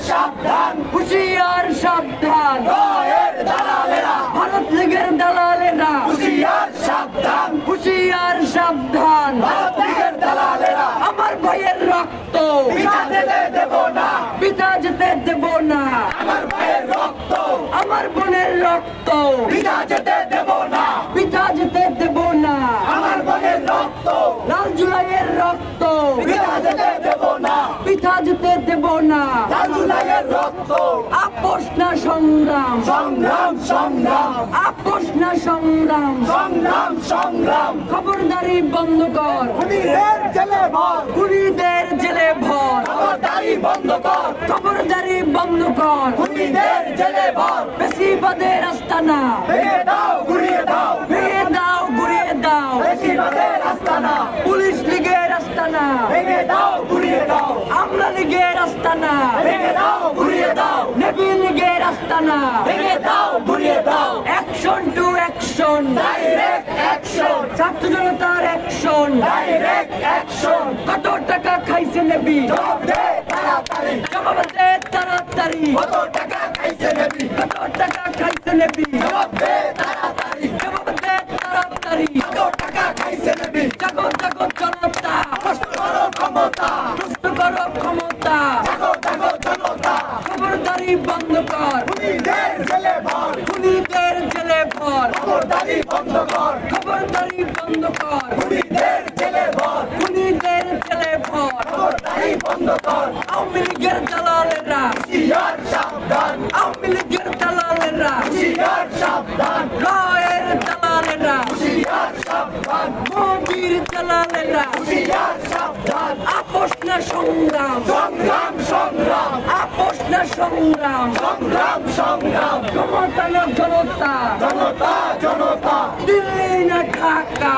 সাবধান হুঁশিয়ার সাবধান ভারত লীগের দালালেরা হুঁশিয়ার সাবধান আমার ভাইয়ের রক্ত বৃথা যেতে দেব না আমার ভাইয়ের রক্ত আমার বোনের রক্ত বৃথা যেতে দেব না আমার বোনের রক্ত লাল জুলাইয়ের রক্ত বৃথা যেতে দেব না লাল জুলাইয়ের রক্ত আপোষ না সংগ্রাম আপোষ না সংগ্রাম খবরদারি বন্ধ কর খুনিদের জেলে ভর খবরদারি বন্ধ কর খুনিদের জেলে ভর বেশিবাদের আস্তানা ভেঙে দাও গুড়িয়ে দাও বেশিবাদের আস্তানা পুলিশ লীগের আস্তানা ভেঙে দাও গুড়িয়ে দাও আমলা লীগের আস্তানা ভেঙে দাও গুড়িয়ে দাও নেভি লীগের আস্তানা ভেঙে দাও গুড়িয়ে দাও action to action direct action ছাত্র জনতার অ্যাকশন ডাইরেক্ট অ্যাকশন কত টাকা খাইছে নেভি জবাব দে তাড়াতাড়ি কত টাকা খাইছে নেভি জবাব দে তাড়াতাড়ি কত টাকা খাইছে নেভি জাগো জনতা প্রশ্ন করো ক্ষমতা জাগো জনতা খবরদারি বন্ধ কর খুনিদের জেলে ভর খবরদারি বন্ধ কর খুনিদের জেলে ভর খবরদারি বন্ধ কর আওয়ামী লীগের দালালেরা হুঁশিয়ার সাবধান রায়ের দালালেরা হুঁশিয়ার সাবধান মোদির দালালেরা হুঁশিয়ার সাবধান আপোষ না সংগ্রাম আপোষ না সংগ্রাম ক্ষমতা না জনতা দিল্লি না ঢাকা